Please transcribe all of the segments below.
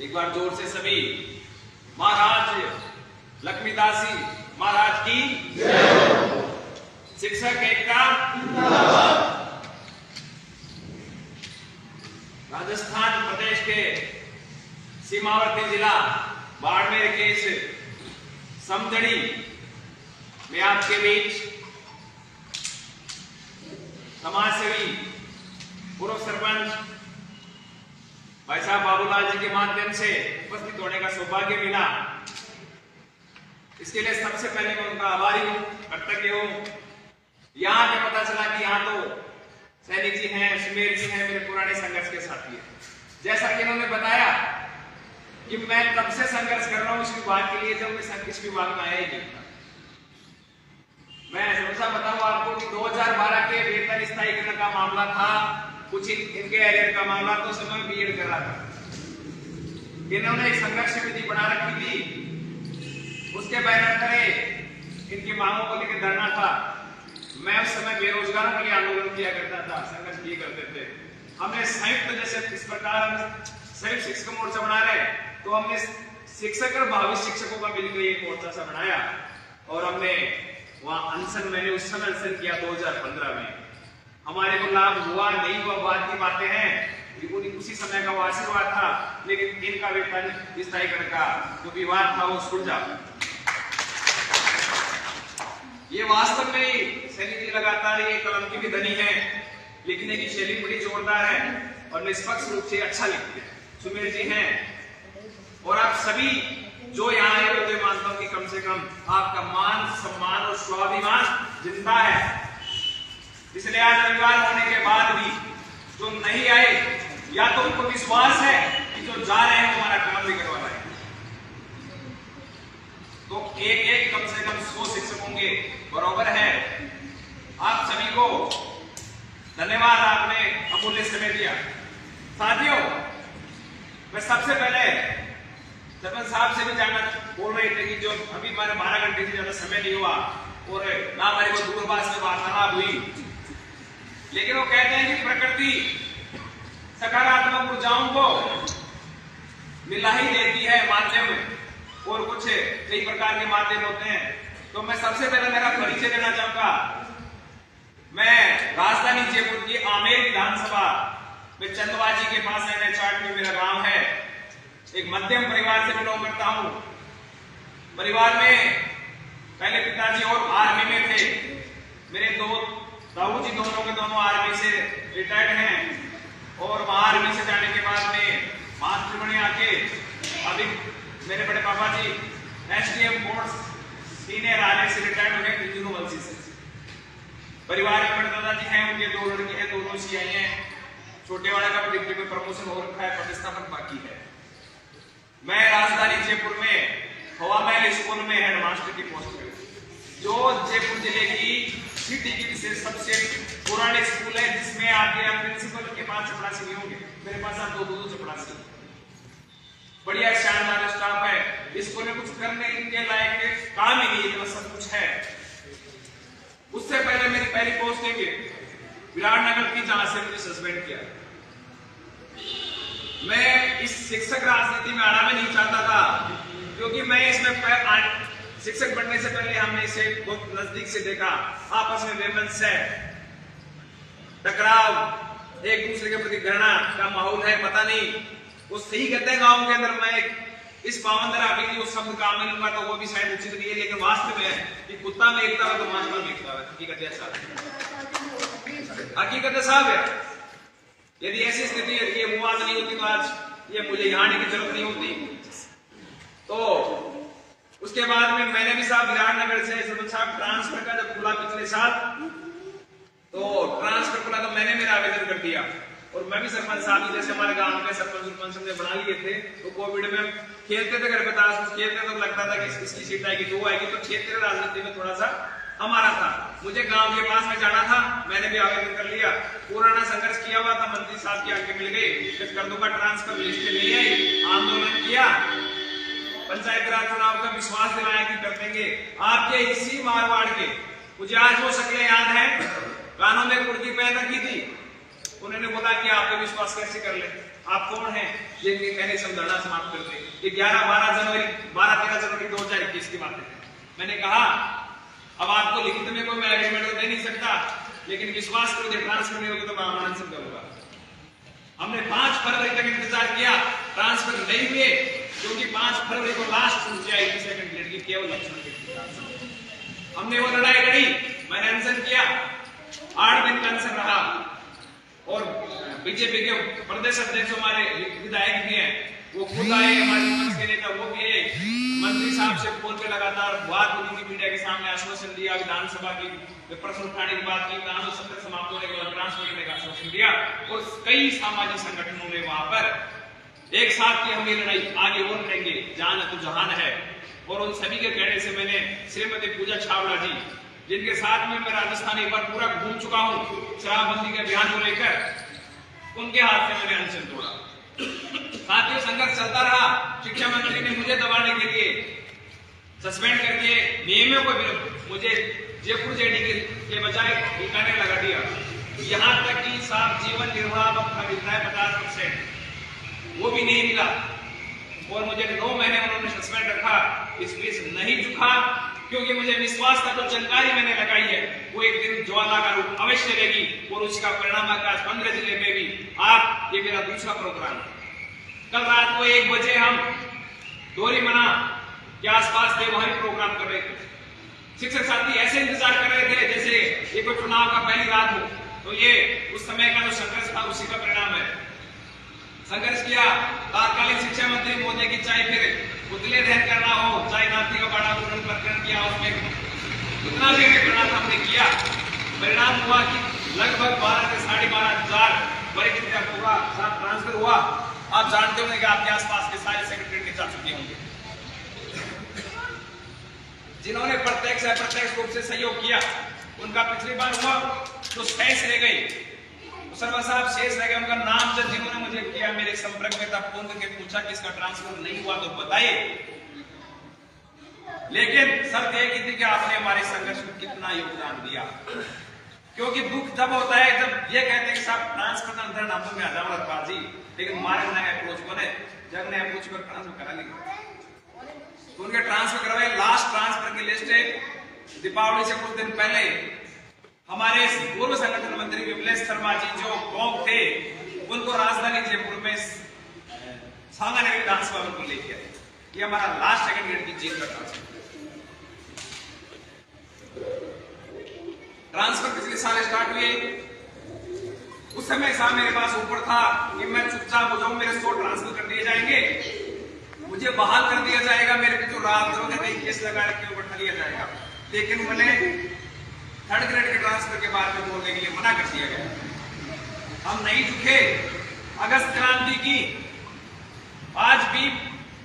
एक बार जोर से सभी महाराज लक्ष्मीदास जी महाराज की जय। शिक्षक एकता जिंदाबाद। राजस्थान प्रदेश के सीमावर्ती जिला बाड़मेर के इस समदड़ी में आपके बीच समाजसेवी पूर्व सरपंच भाई साहब बाबूलाल जी के माध्यम से उपस्थित होने का सौभाग्य मिला। इसके लिए सबसे पहले मैं उनका आभारी हूं, कृतज्ञ हूं। यहाँ पे पता चला कि यहाँ तो सैनिक जी हैं, सुमेर जी हैं, मेरे पुराने संघर्ष के साथी हैं। जैसा कि इन्होंने बताया कि मैं तब से संघर्ष कर रहा हूं इस विभाग के लिए जब मैं इस विभाग में आया ही नहीं था। मैं समझा बताऊं आपको कि 2012 के वेतन स्थायीकरण का मामला था, कुछ इनके एरियर का मामला, तो समय बीएड कर रहा था। इन्होंने एक संघर्ष समिति बना रखी थी, उसके बैनर तले इनकी मांगों को लेकर धरना था। मैं उस समय बेरोजगारों के लिए आंदोलन किया करता था, संघर्ष किए करते थे। हमने संयुक्त जैसे इस प्रकार हम संयुक्त शिक्षक मोर्चा बना रहे, तो हमने शिक्षक और भावी शिक्षकों का मिलकर एक मोर्चा सा बनाया और हमने वहां अनशन, मैंने उस समय अनशन किया 2015 में। हमारे को लाभ हुआ नहीं हुआ बाद की बातें हैं, उसी समय का वो आशीर्वाद था, लेकिन इनका वेतन स्थायीकरण का जो विवाद था वो सुलझा। ये वास्तव में सैनिक जी लगातार ये कलम की भी धनी है, लिखने की शैली बड़ी जोरदार है और निष्पक्ष रूप से अच्छा लिखते हैं। सुमेर जी हैं और आप सभी जो यहाँ आए हो, तो मानता हूं कि कम से कम आपका मान सम्मान और स्वाभिमान जिंदा है। इसलिए आज रविवार होने के बाद भी जो नहीं आए, या तो उनको विश्वास है कि जो जा रहे हैं हमारा काम भी करवा रहे हैं, तो एक कम से कम 100 शिक्षक होंगे, बराबर है। आप सभी को धन्यवाद, आपने अमूल्य समय दिया। साथियों, मैं सबसे पहले सरपंच साहब से भी जानना बोल रहे थे कि जो अभी हमारे 12 घंटे से ज्यादा समय नहीं हुआ और ना हमारी को दूरभाष में वार्तालाप हुई, लेकिन वो कहते हैं कि प्रकृति सकारात्मक ऊर्जाओं को मिला ही देती है माध्यम, और कुछ कई प्रकार के माध्यम होते हैं। तो मैं सबसे पहले मेरा परिचय देना चाहूंगा। मैं राजधानी जयपुर की आमेर विधानसभा में चंदवाजी के पास NH8 में मेरा गांव है। एक मध्यम परिवार से बिलोंग करता हूं। परिवार में पहले पिताजी और आर्मी में थे, मेरे दो ताऊ जी दोनों के दोनों आर्मी से रिटायर्ड हैं, और वहां आर्मी से जाने के बाद में मातृभूमि आके अभी मेरे बड़े पापा जी SDM कोर्स सीनियर आर्मी से रिटायर्ड हो गए इंजीनियर वंशी से। परिवार में बड़े दादाजी हैं, उनके 2 लड़के हैं, दोनों CI हैं। छोटे वाले का डिग्री में प्रमोशन हो रखा है, प्रतिस्थापन बाकी है। मैं राजधानी जयपुर में हवा महल स्कूल में हेडमास्टर की पोस्ट पे, जो जयपुर जिले की सिटी की सबसे पुराने स्कूल है, जिसमें आपके प्रिंसिपल के पास चपरासी नहीं होंगे, मेरे पास आप 2 चपरासी। बढ़िया शानदार स्टाफ है। स्कूल में कुछ करने के लायक काम ही नहीं है, सब कुछ है। उससे पहले मेरी पहली पोस्टिंग विराटनगर की, जहां से मुझे सस्पेंड किया। मैं इस शिक्षक राजनीति में आना भी नहीं चाहता था, क्योंकि मैं इसमें शिक्षक बनने से पहले हमने इसे बहुत नजदीक से देखा। आपस में वेमंस है, टकराव, एक दूसरे के प्रति घृणा का माहौल है। पता नहीं वो सही कहते हैं गांव के अंदर। मैं इस पावन धरावी की उस शब्द काम में लूंगा तो वो भी शायद उचित नहीं है, लेकिन वास्तव में है कि कुत्ता में एकता है तो मानव में एकता है। हकीकत ऐसा है, हकीकत साहब है। यदि ऐसी स्थिति ये मुआद नहीं होती तो आज ये मुझे यहाँ आने की जरूरत नहीं होती। तो उसके बाद में मैंने भी साहब विराटनगर से सरपंच साहब ट्रांसफर का जब खुला पिछले साल, तो ट्रांसफर खुला तो मैंने मेरा आवेदन कर दिया। और मैं भी सरपंच साहब, जैसे हमारे गांव में सरपंच हमने बना लिए थे, तो कोविड में खेलते थे घर पे ताश, खेलते तो लगता था कि इसकी सीट आएगी तो वो आएगी, तो क्षेत्रीय राजनीति में थोड़ा सा हमारा था। मुझे गांव के पास में जाना था, मैंने भी आवेदन कर लिया। पुराना संघर्ष किया हुआ था, मंत्री साहब की आंखें मिल गई, कर दूंगा ट्रांसफर, लिस्ट नहीं आई। आंदोलन किया, पंचायत राज चुनाव का विश्वास दिलाया कि कर देंगे। आपके इसी मारवाड़ के, मुझे आज वो शक्लें याद है, कानों में कुर्ती पहन रखी थी। उन्होंने बोला कि आप पे विश्वास कैसे कर ले। आप कौन हैं जिनके कहने से हम धरना समाप्त करते? ये 12-13 जनवरी 2021 की बात है। मैंने कहा अब आपको लिखित में कोई मैं एग्रीमेंट तो दे नहीं सकता, लेकिन विश्वास करो जब ट्रांसफर नहीं होगी तो मैं आमंत्रण करूंगा। हमने 5 फरवरी तक इंतजार किया, ट्रांसफर नहीं हुए, क्योंकि 5 फरवरी को लास्ट सूची आई थी सेकंड ग्रेड की केवल लक्षण के। हमने वो लड़ाई लड़ी, मैंने अनशन किया, 8 दिन का अनशन रहा, और बीजेपी के प्रदेश अध्यक्ष हमारे विधायक भी हैं, वो खुद आए, हमारे विपक्ष के नेता वो भी आए, मंत्री साहब से फोन पे लगातार बात हुई थी, मीडिया के सामने आश्वासन दिया, विधानसभा की प्रश्न उठाने की बात की, कानून सत्र समाप्त होने के बाद ट्रांसफर करने का आश्वासन दिया, और कई सामाजिक संगठनों ने वहां पर एक साथ की हम ये लड़ाई आगे और लड़ेंगे, जान तो जहान है। और उन सभी के कहने से मैंने श्रीमती पूजा छावड़ा जी, जिनके साथ में मैं राजस्थान एक बार पूरा घूम चुका हूँ शराबबंदी के अभियान को लेकर, उनके हाथ से मैंने अनशन तोड़ा। साथियों, संघर्ष चलता रहा। शिक्षा मंत्री ने मुझे दबाने के लिए सस्पेंड कर दिए, नियमों को विरुद्ध मुझे जयपुर जेडी के बजाय बीकानेर लगा दिया। यहाँ तक कि साहब जीवन निर्वाह का मिलता है 50%, वो भी नहीं मिला, और मुझे 9 महीने उन्होंने सस्पेंड रखा। इस बीच नहीं झुका, क्योंकि मुझे विश्वास था, तो जानकारी मैंने लगाई है, वो एक दिन ज्वाला का रूप अवश्य लेगी, और उसका परिणाम आकाश 15 जिले में भी। आप, ये मेरा दूसरा प्रोग्राम है। कल रात को 1 बजे हम डोरीमना के आसपास थे, वहीं प्रोग्राम कर रहे थे। शिक्षक साथी ऐसे इंतजार कर रहे थे जैसे ये कोई चुनाव का पहली रात हो। तो ये उस समय का जो संघर्ष था, उसी का परिणाम है। संघर्ष किया, तत्कालीन शिक्षा मंत्री मोदी की चाहे फिर पुतले दहन करना हो, चाहे नाथी का बाड़ा प्रकरण किया, उसमें कितना भी परिणाम हमने किया। परिणाम हुआ कि लगभग 12 से 12.5 हजार वरिष्ठ पूरा ट्रांसफर हुआ। आप जानते होंगे कि आपके आसपास के सारे सेक्रेटरी के जा चुके होंगे। जिन्होंने प्रत्यक्ष अप्रत्यक्ष रूप से सहयोग किया, उनका पिछली बार हुआ तो शेष रह गई, शर्मा साहब शेष रह गए। उनका नाम जब जिन्होंने मुझे किया, मेरे संपर्क में था, फोन करके पूछा कि इसका ट्रांसफर नहीं हुआ तो बताइए। लेकिन शर्त एक ही थी कि आपने हमारे संघर्ष में कितना योगदान दिया, क्योंकि दुख तब होता है जब ये कहते हैं कि साहब ट्रांसफर का अंदर नामों में आ जाओ बाजी, लेकिन हमारे नए अप्रोच बने, जब ने अप्रोच कर ट्रांसफर करा लिया, तो उनके ट्रांसफर करवाए। लास्ट ट्रांसफर की लिस्ट है, दीपावली से कुछ दिन पहले हमारे पूर्व संगठन मंत्री विमलेश शर्मा जी जो गांव थे, उनको राजधानी जयपुर में सांगानेर विधानसभा में लेके आए। ये हमारा लास्ट सेकंड ग्रेड की जीत का ट्रांसफर पिछले साल स्टार्ट हुए। उस समय साहब मेरे पास ऊपर था कि मैं चुपचाप हो जाऊं, मेरे 100 ट्रांसफर कर दिए जाएंगे, मुझे बहाल कर दिया जाएगा, मेरे पे जो राजद्रोह का केस लगा के बैठा दिया जाएगा। लेकिन मैंने 3rd ग्रेड के ट्रांसफर के बारे में बोलने के लिए मना कर दिया गया। हम नहीं झुके। अगस्त क्रांति की आज भी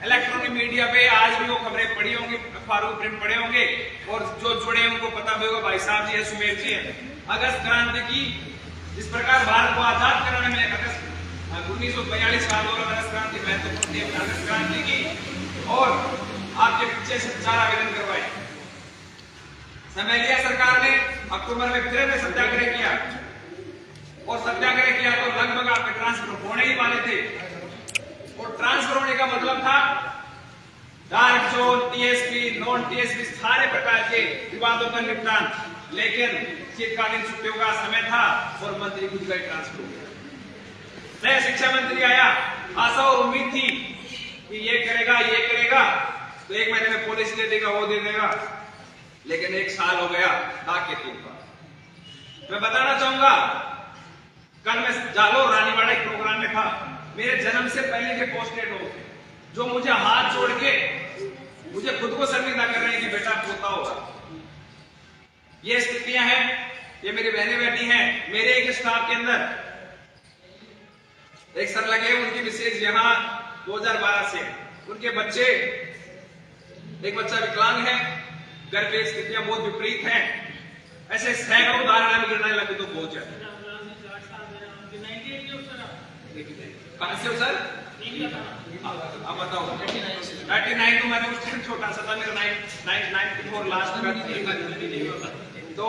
इलेक्ट्रॉनिक मीडिया पे आज भी वो खबरें पड़ी होंगी, अखबारों प्रिंट पड़े होंगे, और जो जुड़े उनको पता भी होगा, भाई साहब जी है, सुमेर जी है। अगस्त क्रांति की इस प्रकार भारत को आजाद कराने में 1942 का आंदोलन, अगस्त क्रांति महत्वपूर्ण थी। अगस्त क्रांति की और आपके पीछे से 4 आवेदन करवाए। समय लिया सरकार ने, अक्टूबर में फिर में सत्याग्रह किया, और सत्याग्रह किया तो लगभग आपके ट्रांसफर होने ही वाले थे। और ट्रांसफर होने का मतलब था dark zone, TSP, non TSP, सारे प्रकार के विवादों का निपटान। लेकिन शीतकालीन छुट्टियों का समय था और मंत्री खुद गए, ट्रांसफर हो गया। नया शिक्षा मंत्री आया, आशा और उम्मीद थी कि ये करेगा, तो 1 महीने में पॉलिसी दे देगा, वो दे देगा। लेकिन 1 साल हो गया डाक के 3 बार। मैं बताना चाहूंगा, कल मैं जालो रानीवाड़ा के प्रोग्राम में था, मेरे जन्म से पहले के पोस्टेड लोग थे जो मुझे हाथ जोड़ के मुझे खुद को शर्मिंदा कर रहे हैं कि बेटा पोता होगा। ये स्थितियां हैं, ये मेरी बहनें बैठी हैं। मेरे एक स्टाफ के अंदर एक सर लगे, उनकी विशेष यहाँ 2012 से उनके बच्चे, एक बच्चा विकलांग है, घर पे स्थितियां बहुत विपरीत हैं। ऐसे सैकड़ों उदाहरण गिरने लगे तो बहुत ज्यादा। कहां से हो सर? आप बताओ। 99 तो मैं तो उस टाइम छोटा सा था, मेरा 94 लास्ट का। तो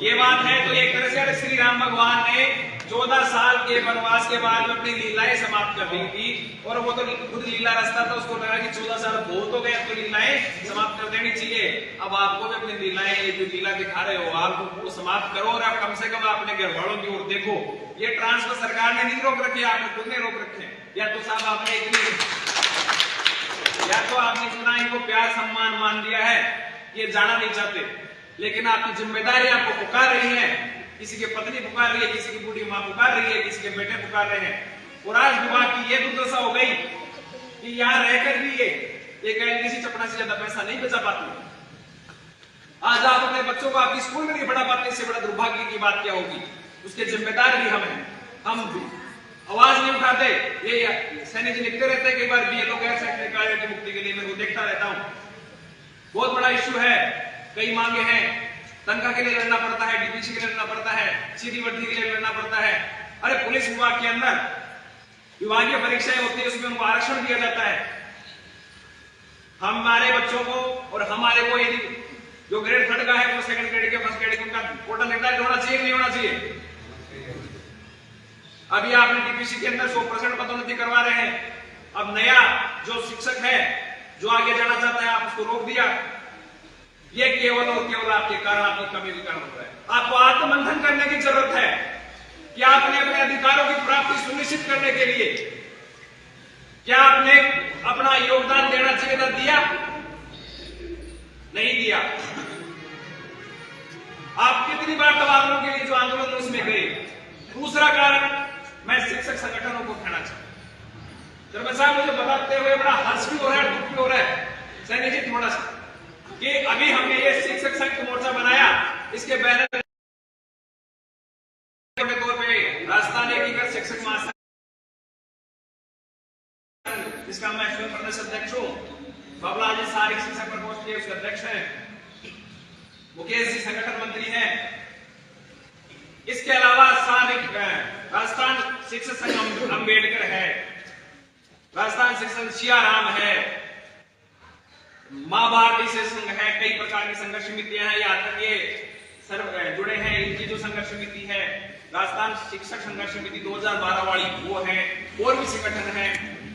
ये बात है। तो एक तरह से श्री राम भगवान ने 14 साल के वनवास के बाद में अपनी लीलाएं समाप्त कर दी थी, और वो तो खुद लीला रचता था, उसको लगा कि 14 साल बहुत हो गए, तो लीलाएं समाप्त कर देनी चाहिए। अब आपको भी अपनी लीलाएं, ये जो लीला दिखा रहे हो आप वो समाप्त करो, और आप कम से कम अपने घर वालों की ओर देखो। ये ट्रांसफर सरकार ने नहीं रोक रखी, आपने खुद ने रोक रखे हैं। या तो साहब आपने इतना इनको प्यार सम्मान मान दिया है, ये जाना नहीं चाहते, लेकिन आपकी जिम्मेदारी आपको पुकार रही है। किसी की पत्नी पुकार रही है, किसी की बूढ़ी माँ पुकार रही है, किसी के बेटे पुकार रहे हैं। और आज विभाग की ये दुर्दशा हो गई कि यहाँ रहकर भी ये किसी चपड़ा से ज्यादा पैसा नहीं बचा पाती। आज आप अपने बच्चों को आपकी स्कूल में नहीं पढ़ा पाते, इससे बड़ा दुर्भाग्य की बात क्या होगी। उसके जिम्मेदार भी हम हैं, हम भी आवाज नहीं उठाते। ये सैनी जी लिखते रहते हैं कई बार भी, ये तो गैर सैनिक कार्य की मुक्ति के लिए मैं वो देखता रहता हूँ। बहुत बड़ा इश्यू है, कई मांगे हैं, तनख्वाह के लिए लड़ना पड़ता है, डीपीसी के लिए लड़ना पड़ता है, सीधी वर्दी के लिए लड़ना पड़ता है। अरे पुलिस विभाग के अंदर विभागीय परीक्षाएं होती है, उसमें उनको आरक्षण दिया जाता है। हमारे बच्चों को और हमारे को यदि जो ग्रेड 3 का है वो सेकंड ग्रेड के फर्स्ट ग्रेड के उनका कोटा निर्धारित होना चाहिए नहीं होना चाहिए। अभी आपने डीपीसी के अंदर 100% पदोन्नति करवा रहे हैं। अब नया जो शिक्षक है जो आगे जाना चाहता है, आप उसको रोक दिया। ये केवल और केवल आपके कारण, आपकी कमी के कारण होता है। आपको आत्ममंथन करने की जरूरत है कि आपने अपने अधिकारों की प्राप्ति सुनिश्चित करने के लिए क्या आपने अपना योगदान देना चाहिए था, दिया नहीं दिया। आप कितनी बार तबादलों के लिए जो आंदोलन उसमें गए। दूसरा कारण मैं शिक्षक संगठनों को कहना चाहूं, चरमन साहब मुझे बताते हुए बड़ा हर्ष भी हो रहा है, दुख भी हो रहा है सैनी जी थोड़ा सा, कि अभी हमने ये शिक्षक संघ मोर्चा बनाया, इसके बैनर के तौर पे राजस्थान एकीकृत शिक्षक महासंघ, जिसका मैं स्वयं प्रदेश अध्यक्ष हूं, बाबला जी सारी शिक्षक प्रकोष्ठ के उसके अध्यक्ष हैं, मुकेश जी संगठन मंत्री हैं। इसके अलावा राजस्थान शिक्षक संघ अम्बेडकर है, राजस्थान शिक्षक संघ सियाराम है, मां भारती से संघ है, कई प्रकार की संघर्ष समितियां हैं, यहाँ तक ये जुड़े हैं। इनकी जो संघर्ष समिति है राजस्थान शिक्षक संघर्ष समिति 2012 वाली वो है, और भी संगठन है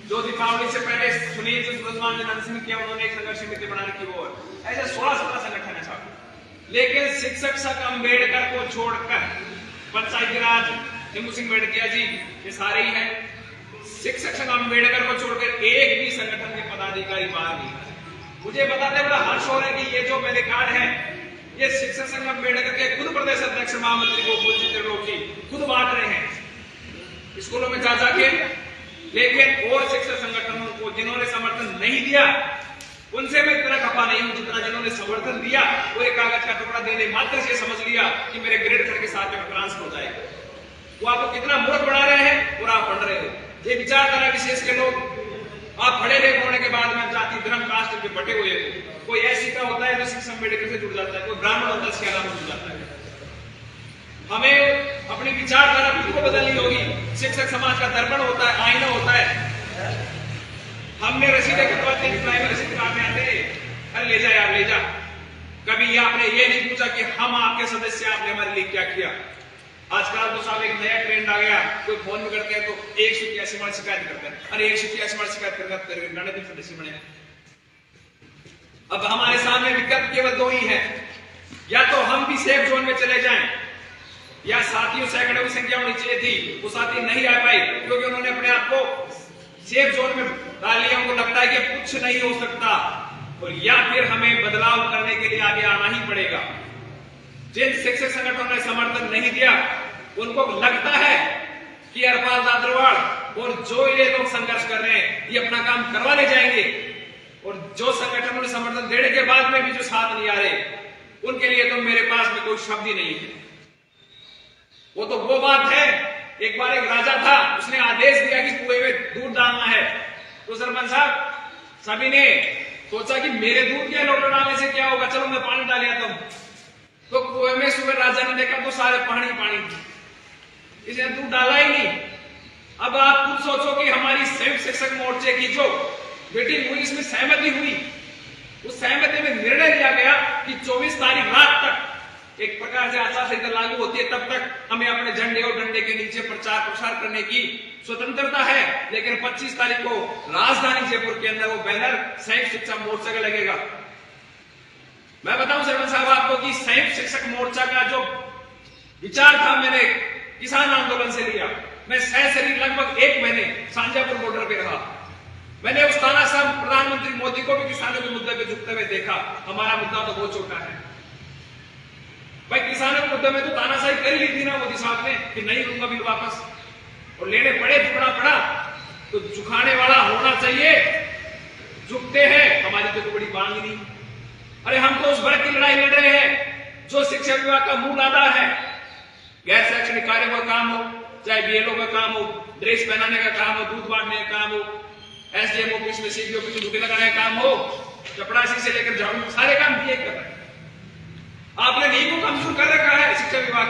जो दीपावली से पहले सुनील जी सूरजमान किया, उन्होंने एक संघर्ष समिति बना रखी। वो ऐसे 16-17 संगठन है साहब। लेकिन शिक्षक संघ अम्बेडकर को छोड़कर पंचायती राज हिमू सिंह बेड़किया जी ये सारे ही हैं। शिक्षक संघ अम्बेडकर को छोड़कर एक भी संगठन के पदाधिकारी बाहर नहीं आए। मुझे बताते बड़ा हर्ष हो रहा है कि ये जो मेरे कार्ड है ये शिक्षक संघ अम्बेडकर के खुद प्रदेश अध्यक्ष महामंत्री को जी खुद बांट रहे हैं स्कूलों में जा जाके। लेकिन और शिक्षक संगठनों को जिन्होंने समर्थन नहीं दिया उनसे मैं इतना खपा नहीं हूं जितना जिन्होंने समर्थन दिया वो एक कागज का टुकड़ा देने मात्र से समझ लिया कि मेरे ग्रेड 3 के साथ में ट्रांसफर हो जाएगा। वो आपको कितना मूर्ख बना रहे हैं और आप पढ़ रहे हो। ये विचारधारा विशेष के लोग आप पढ़े लिखे होने के बाद में जाति धर्म कास्ट के बटे हुए हो। कोई ऐसी का होता है जो शिक्षक अम्बेडकर से जुड़ जाता है, कोई ब्राह्मण होता है इसके अलावा जुड़ जाता है। हमें अपनी विचारधारा खुद को बदलनी होगी। शिक्षक समाज का दर्पण होता है, आईना होता है। हमने रसीदें कटवाते हैं, प्राइमरी रसीद काटने आते हैं, अरे ले जा यार ले जा। कभी आपने ये नहीं पूछा कि हम आपके सदस्य आपने हमारे लिए क्या किया। आजकल तो साहब एक नया ट्रेंड आ गया, कोई फोन में करते हैं तो 183 बार शिकायत करते हैं। अरे 183 बार शिकायत करके सदस्य बने। अब हमारे सामने विकल्प केवल दो ही है, या तो हम भी सेफ जोन में चले जाएं, या साथियों सैकड़ों की संख्या होनी चाहिए थी, वो साथी नहीं आ पाए क्योंकि उन्होंने अपने आप को सेफ जोन में डाल लिया। उनको लगता है कि कुछ नहीं हो सकता, और या फिर हमें बदलाव करने के लिए आगे आना ही पड़ेगा। जिन शिक्षक संगठनों ने समर्थन नहीं दिया उनको लगता है कि हरपाल दादरवाड़ और जो ये लोग संघर्ष कर रहे हैं ये अपना काम करवा ले जाएंगे, और जो संगठनों ने समर्थन देने के बाद में भी जो साथ नहीं आ रहे उनके लिए तो मेरे पास में कोई शब्द ही नहीं है। वो तो वो बात है, एक बार एक राजा था, उसने आदेश दिया कि कुएं में दूध डालना है, तो सरपंच साहब सभी ने सोचा कि मेरे दूध के लोटा डालने से क्या होगा, चलो मैं पानी डाल आता हूं। तो कुएं में सुबह राजा ने देखा तो सारे पानी पानी, इसने दूध डाला ही नहीं। अब आप खुद सोचो कि हमारी संयुक्त शिक्षक मोर्चे की जो मीटिंग हुई इसमें सहमति हुई, उस सहमति में निर्णय लिया गया कि 24 तारीख रात तक एक प्रकार से आचार संहिता लागू होती है तब तक हमें अपने झंडे और डंडे के नीचे प्रचार प्रसार करने की स्वतंत्रता है। लेकिन 25 तारीख को राजधानी जयपुर के अंदर वो बैनर संयुक्त शिक्षा मोर्चा का लगेगा। मैं बताऊं सरपंच साहब आपको कि संयुक्त शिक्षक मोर्चा का जो विचार था मैंने किसान आंदोलन से लिया। मैं सहशरीर लगभग 1 महीने सांजापुर बॉर्डर पे रहा। मैंने उस तानाशाह प्रधानमंत्री मोदी को भी किसानों के मुद्दे पे झुकते हुए देखा। हमारा मुद्दा तो बहुत छोटा है भाई, किसानों के मुद्दे में तो तानाशाही कर ली थी ना मोदी साहब ने कि नहीं लूंगा बिल वापस, और लेने पड़े झुकना पड़ा। तो झुकाने वाला होना चाहिए, झुकते हैं, हमारी तो बड़ी मांग नहीं। अरे हम तो उस वर्ग की लड़ाई लड़ रहे हैं जो शिक्षा विभाग का मूल आधार है। गैर शैक्षणिक कार्य का काम हो, चाहे बीएलओ का काम हो, ड्रेस पहनाने का काम हो, दूध बांटने का काम हो, एसडीएम ऑफिस में सीपी ऑफिस में ड्यूटी लगाने का काम हो, चपरासी से लेकर झाड़ू, सारे काम भी एक कर रहे हैं। आपने नींव को कमजोर कर रखा है शिक्षा विभाग।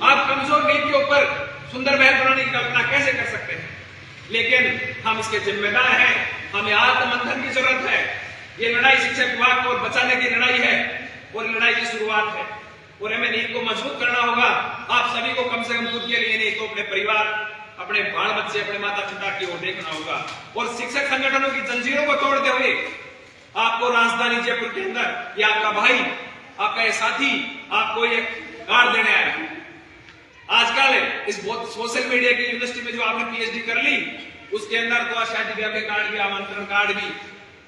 आप कमजोर नींव के ऊपर सुंदर महल बनाने की कल्पना कैसे कर सकते हैं? लेकिन हम इसके जिम्मेदार हैं, हमें आत्ममंथन की जरूरत है। ये लड़ाई शिक्षा विभाग को बचाने की लड़ाई है और लड़ाई की शुरुआत है और हमें नींव को मजबूत करना होगा। आप सभी को कम से कम खुद के लिए नहीं तो अपने परिवार, अपने बाल बच्चे, अपने माता पिता की ओर देखना होगा और शिक्षक संगठनों की जंजीरों को तोड़ते हुए आपको राजधानी जयपुर के अंदर ये आपका भाई, आपका ये साथी आपको ये कार्ड देने आया है। आजकल इस सोशल मीडिया की यूनिवर्सिटी में जो आपने पीएचडी कर ली उसके अंदर तो शादी ब्याह के कार्ड भी, आमंत्रण कार्ड भी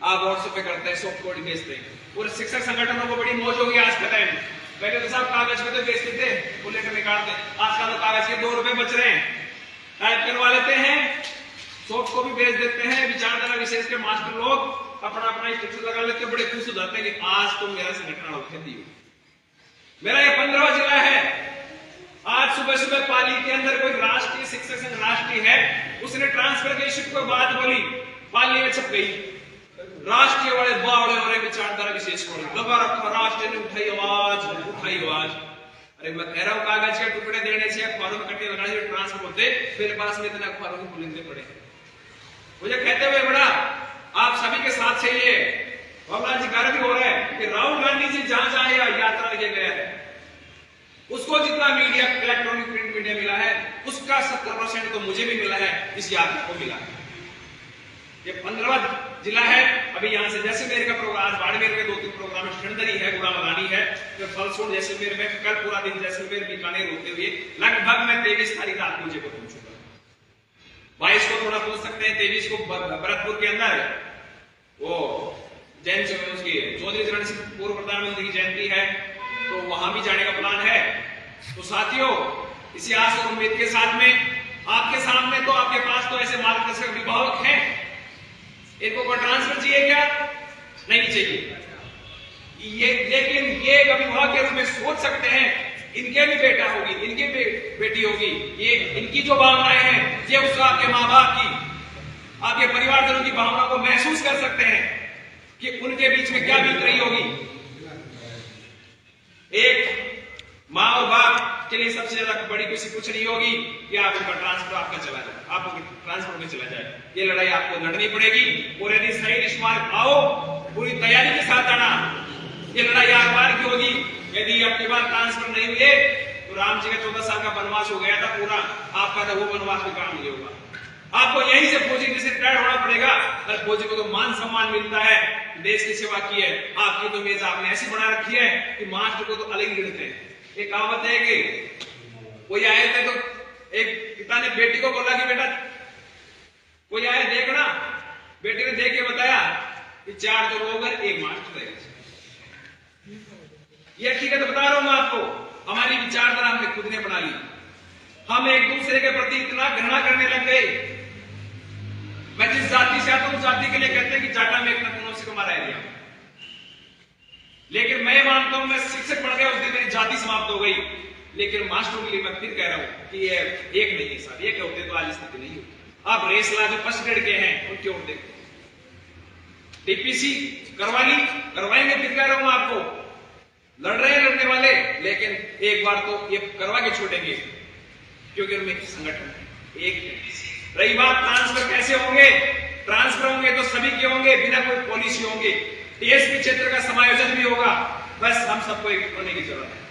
आप व्हाट्सएप पे करते हैं, सॉफ्ट कॉपी भेजते हैं। और शिक्षक संगठनों को बड़ी मौज होगी आज के टाइम। पहले तो साहब कागज पे तो बेचते थे, वो लेकर निकालते, आजकल तो कागज के 2 रुपए बच रहे हैं, टाइप करवा लेते हैं, सॉफ्ट कॉपी भेज देते हैं। विचारधारा विशेष के मास्टर लोग अपना अपना स्टेटस लगा लेते, बड़े खुश हो जाते हैं कि आज तो मेरा संगठन खेती हो। मेरा ये 15वां जिला है। आज सुबह सुबह पाली के अंदर कोई राष्ट्रीय शिक्षक संघ राष्ट्रीय है, उसने ट्रांसफर के इश्यू को बात बोली, पाली में छप गई। राष्ट्रीय वाले बावड़े हो रहे विचारधारा विशेष को दबा रखा, राष्ट्रीय ने उठाई आवाज, उठाई आवाज। अरे मैं कह रहा हूं कागज के टुकड़े देने से, अखबारों में कट्टे लगाने से ट्रांसफर होते, मेरे पास में इतने अखबारों के बुलंदे पड़े। मुझे कहते हुए बड़ा आप सभी के साथ चाहिए, बाबूलाल जी कार्य भी हो रहा है कि राहुल गांधी जी जहां जहां यात्रा लेके गया है उसको जितना मीडिया, इलेक्ट्रॉनिक प्रिंट मीडिया मिला है उसका 70% तो मुझे भी मिला है, इस यात्रा को मिला है। ये 15वां जिला है। अभी यहाँ से जैसलमेर का प्रोग्राम, बाड़मेर में 2-3 प्रोग्राम, ठंडरी है, गुड़ामलानी है, फिर फलसूर जैसलमेर में, कल पूरा दिन जैसलमेर बीकानेर होते हुए लगभग मैं 23 तारीख रात को जयपुर पहुंचूंगा। 22 को थोड़ा पहुंच सकते हैं, 23 को भरतपुर के अंदर वो जैन उसकी चौधरी चरण सिंह पूर्व प्रधानमंत्री की जयंती है, तो वहां भी जाने का प्लान है। तो साथियों, इसी आस और उम्मीद के साथ में आपके सामने तो आपके पास तो ऐसे मार्गदर्शक अभिभावक हैं, इनको कोई ट्रांसफर चाहिए क्या? नहीं चाहिए। ये लेकिन ये एक अभिभावक के रूप में सोच सकते हैं इनके भी बेटा होगी, इनकी बेटी होगी, ये इनकी जो भावनाएं हैं ये उसका आपके माँ बाप की, आपके परिवारजनों की भावना को महसूस कर सकते हैं कि उनके बीच में क्या बीत रही होगी। एक माँ और बाप के लिए सबसे ज्यादा बड़ी खुशी कुछ नहीं होगी कि आप उनका ट्रांसफर आपका चला जाए, आप उनके ट्रांसफर में चला जाए। ये लड़ाई आपको लड़नी पड़ेगी और यदि सही निष्मार्ग आओ, पूरी तैयारी के साथ आना। ये लड़ाई आर पार की होगी। यदि अपनी बार ट्रांसफर नहीं हुए तो राम जी का 14 साल का वनवास हो गया था पूरा, आपका तो वो वनवास भी काम नहीं होगा। आपको यहीं से फौजी से रिटायर होना पड़ेगा। और फौजी को तो मान सम्मान मिलता है, देश की सेवा की है। आपकी तो मेज आपने ऐसी बना रखी है कि मास्टर को तो अलग ही गिनते हैं। एक कहावत है कि कोई आए थे तो एक पिता ने बेटी को बोला कि बेटा कोई आए देखना, बेटी ने देख के बताया कि 4 तो लोग हैं, 1 मास्टर रहेगा। ये हकीकत बता रहा हूं मैं आपको, हमारी विचारधारा हमने खुद ने बना ली। हम एक दूसरे के प्रति इतना घृणा करने लग गए। मैं जिस जाति से आता हूं उस जाति के लिए कहते हैं कि जाटा में एक नपुंसक से हमारा एरिया, लेकिन मैं मानता हूं मैं शिक्षक बन गया उस दिन मेरी जाति समाप्त हो गई। लेकिन मास्टरों के लिए मैं फिर कह रहा हूं कि ये एक नहीं है साहब, एक होते तो आज स्थिति नहीं होती। आप रेसला जो फर्स्ट ग्रेड के हैं उनकी ओर देखते, टीपीसी करवा ली, करवाएंगे, फिर कह रहा हूं आपको लड़ रहे हैं लड़ने वाले, लेकिन एक बार तो ये करवा के छोड़ेंगे क्योंकि उनमें संगठन है। एक रही बात ट्रांसफर कैसे होंगे, ट्रांसफर होंगे तो सभी के होंगे, बिना कोई पॉलिसी होंगे, टीएसपी क्षेत्र का समायोजन भी होगा। बस हम सबको एक होने की जरूरत है।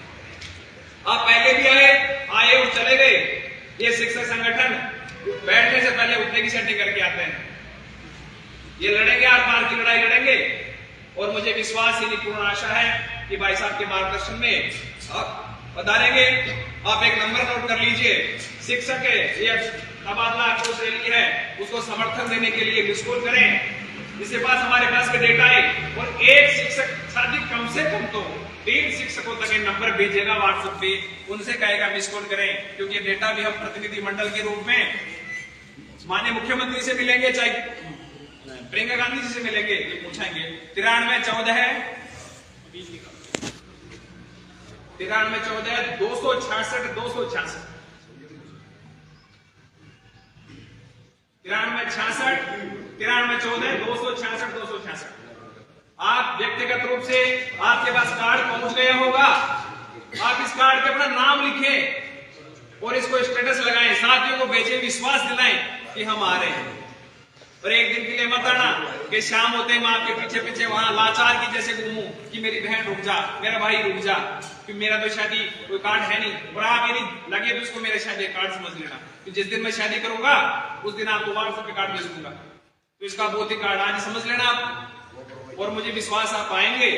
आप पहले भी आए और चले गए। ये शिक्षक संगठन बैठने से पहले उठने की सेटिंग करके आते हैं। ये लड़ेंगे, आर पार की लड़ाई लड़ेंगे, और मुझे विश्वास ही नहीं, पूर्ण आशा है कि भाई साहब के मार्गदर्शन में आप पधारेंगे। आप एक नंबर नोट कर लीजिए, शिक्षक है ये तबादला अक्रोश रैली है, उसको समर्थन देने के लिए मिस कॉल करें। इसके पास हमारे पास के डेटा है, और एक शिक्षक साथी कम से कम तो 3 शिक्षकों तक नंबर भेजेगा व्हाट्सएप पे, उनसे कहेगा मिस कॉल करें, क्योंकि डेटा भी हम प्रतिनिधि मंडल के रूप में माननीय मुख्यमंत्री से मिलेंगे, चाहे प्रियंका गांधी जी से मिलेंगे, ये पूछेंगे। 9314 है, 9314 266 266 9314 266 266। आप व्यक्तिगत रूप से आपके पास कार्ड पहुंच गया होगा, आप इस कार्ड पे अपना नाम लिखें और इसको स्टेटस लगाएं, साथियों को भेजें, विश्वास दिलाएं कि हम आ रहे हैं। और एक दिन के लिए मत आना कि शाम होते मैं आपके पीछे पीछे वहां लाचार की जैसे घूमूं कि मेरी बहन रुक जा, मेरा भाई रुक जा, कि मेरा तो शादी कोई कार्ड है नहीं, और आप यदि लगे तो उसको मेरे शादी कार्ड समझ लेना कि जिस दिन मैं शादी करूंगा उस दिन आपको व्हाट्सएप पे कार्ड भेज दूंगा, तो इसका भौतिक कार्ड आज समझ लेना आप। और मुझे विश्वास आप आएंगे।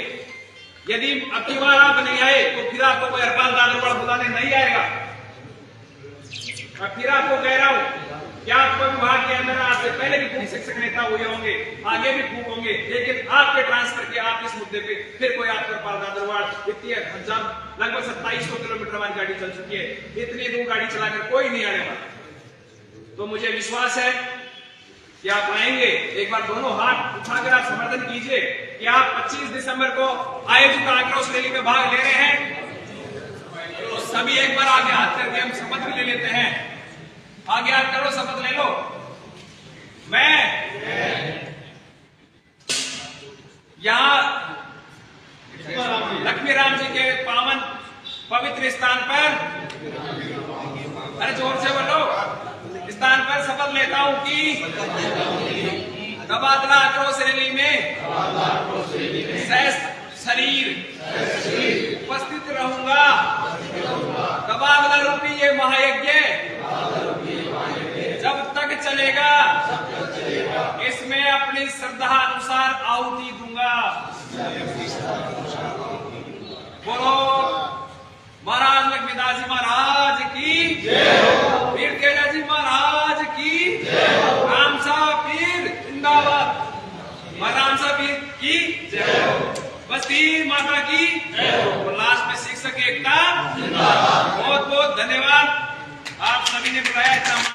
यदि अब की बार आप नहीं आए तो फिर आपको कोई हरपाल दादरवाड़ बुलाने नहीं आएगा। मैं फिर आपको कह रहा हूं कि आपको विभाग के अंदर आज से पहले भी खूब शिक्षक नेता हुए होंगे, आगे भी खूब होंगे, लेकिन आपके ट्रांसफर के आप इस मुद्दे पे फिर कोई आपको हरपाल दादरवाड़ इतनी लगभग 2700 किलोमीटर हमारी गाड़ी चल चुकी है, इतनी दूर गाड़ी चलाकर कोई नहीं आने वाला। तो मुझे विश्वास है कि आप आएंगे। एक बार दोनों हाथ उठाकर आप समर्थन कीजिए कि आप 25 दिसंबर को आयोजित आक्रोश रैली में भाग ले रहे हैं। तो सभी एक बार आगे हाथ करके हम शपथ भी ले लेते हैं। आगे हाथ करो, शपथ ले लो। मैं यहां लक्ष्मी राम जी के पावन पवित्र स्थान पर, अरे जोर से बोलो, स्थान पर शपथ लेता हूं कि तबादला आक्रोश रैली में शरीर उपस्थित रहूंगा। तबादला रूपी ये महायज्ञ जब तक चलेगा, इसमें अपनी श्रद्धा अनुसार आहुति दूंगा। बोलो महाराज लक्ष्मीदास जी महाराज की जय, वीर केला जी महाराज की जय, रामसा पीर जिंदाबाद, रामसा पीर की जय, बस्ती माता की जय। और लास्ट में शिक्षक एकता जिंदाबाद। बहुत बहुत धन्यवाद, आप सभी ने बुलाया।